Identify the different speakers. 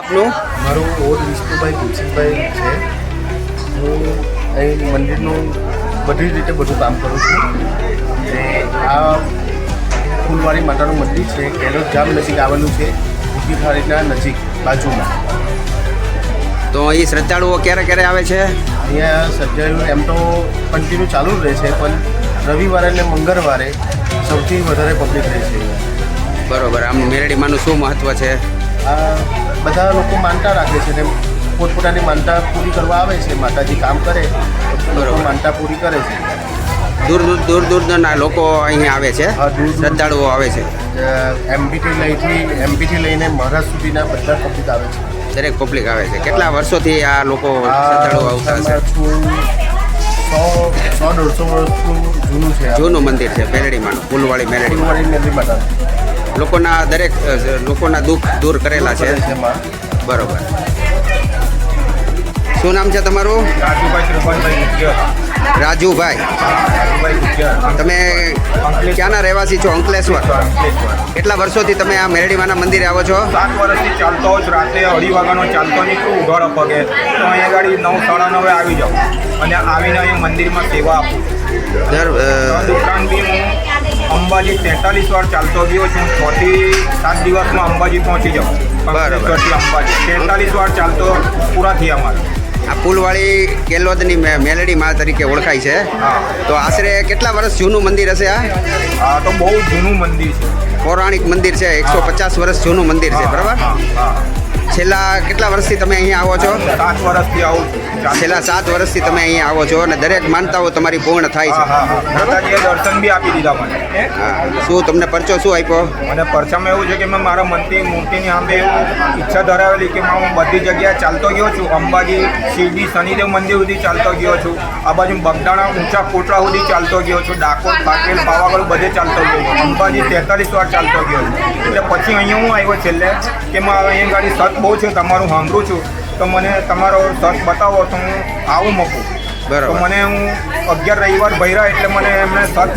Speaker 1: આપનું
Speaker 2: મારું ઓર વિષ્ણુભાઈ તુલસીભાઈ છે. હું અહીં મંદિરનું બધી રીતે બધું કામ કરું છું. અને આ ફૂલવાડી માતાનું મંદિર છે કેલોદ ગામ નજીક આવેલું છે, ઉગીખારીના નજીક બાજુમાં.
Speaker 1: તો અહીં શ્રદ્ધાળુઓ ક્યારે ક્યારે આવે છે?
Speaker 2: અહીંયા સર્જાયું એમ તો કન્ટિન્યુ ચાલુ જ રહે છે, પણ રવિવારે અને મંગળવારે સૌથી વધારે પબ્લિક રહે છે.
Speaker 1: બરોબર. આમ મેરડીમાંનું શું મહત્ત્વ છે?
Speaker 2: આ બધા લોકો માનતા રાખે છે ને પોતપોતાની માનતા પૂરી કરવા આવે છે. માતાજી કામ કરે તો લોકો માનતા પૂરી કરે છે.
Speaker 1: દૂર દૂરના લોકો અહીંયા આવે છે,
Speaker 2: હા, દૂર
Speaker 1: શ્રદ્ધાળુઓ આવે છે.
Speaker 2: એમપીથી લઈને મહારાષ્ટ્ર સુધીના બધા પબ્લિક આવે છે.
Speaker 1: દરેક પબ્લિક આવે છે. કેટલા વર્ષોથી આ લોકો શ્રદ્ધાળુઓ આવતા છે?
Speaker 2: 100-150 વર્ષનું જૂનું છે.
Speaker 1: જૂનું મંદિર છે મેરડીમાંનું, ફૂલવાડી મેરડી.
Speaker 2: ફૂલવાડી મેરડી માતા
Speaker 1: દરેક લોકોના દુઃખ દૂર કરેલા છે. બરોબર. શું નામ છે તમારું?
Speaker 2: રાજુભાઈ શ્રીભાઈ ગુજ્જર.
Speaker 1: રાજુભાઈ,
Speaker 2: રાજુભાઈ ગુજ્જર.
Speaker 1: તમે ક્યાંના રહેવાસી છો? અંકલેશ્વર. કેટલા વર્ષોથી તમે આ મેરડીમાના મંદિરે આવો છો?
Speaker 3: 7 વર્ષથી ચાલતો જ. રાત્રે 2:30 વાગ્યાનો ચાલતો નીકળું ઉઘાડો પગે તો અહીંયા ગાડી 9-9:30 આવી જાઉં અને આવીને અહીંયા મંદિરમાં સેવા આપું. ઉપરાંત બી હું અંબાજી 43 વાર ચાલતો ગયો છું. 6 થી 7 દિવસમાં અંબાજી પહોંચી જાઉં. અંકલેશ્વરથી અંબાજી 43 વાર ચાલતો પૂરા થયા અમારે.
Speaker 1: આ ફૂલવાડી કેલોદની મેલડી માં તરીકે ઓળખાય છે.
Speaker 3: હા.
Speaker 1: તો આશરે કેટલા વર્ષ જૂનું મંદિર હશે આ?
Speaker 3: આ તો બહુ જૂનું મંદિર છે.
Speaker 1: પૌરાણિક મંદિર છે. 150 વર્ષ જૂનું મંદિર છે. બરાબર.
Speaker 3: હા.
Speaker 1: છેલ્લા કેટલા વર્ષથી તમે અહીંયા આવો છો?
Speaker 3: 7 વર્ષથી આવું છું.
Speaker 1: છેલ્લા 7 વર્ષથી તમે અહીંયા આવો છો અને દરેક માનતાઓ તમારી પૂર્ણ થાય છે.
Speaker 3: હા. માતાજીએ દર્શન બી આપી દીધા મને.
Speaker 1: હા. શું તમને પરચો શું આપ્યો?
Speaker 3: અને પરચામાં એવું છે કે મેં મારા મૂર્તિની સામે એવું ઈચ્છા ધરાવેલી કે હું બધી જગ્યાએ ચાલતો ગયો છું. અંબાજી, શિરડી, શનિદેવ મંદિર સુધી ચાલતો ગયો છું. આ બાજુ બગદાણા ઊંચા કોટડા સુધી ચાલતો ગયો છું. ડાકોર, પાટીલ, પાવાગઢ બધે ચાલતો ગયો છું. અંબાજી 43 વાર ચાલતો ગયો છું. એટલે પછી અહીંયા હું આવ્યો છેલ્લે કે મારે અહીંયા ગાડી સત બહુ છે, તમારું સાંભળું છું, તો મને તમારો સત બતાવો તો હું આવું મૂકું.
Speaker 1: બરાબર.
Speaker 3: તો મને હું 11 રવિવાર ભર્યા એટલે મને એમણે સત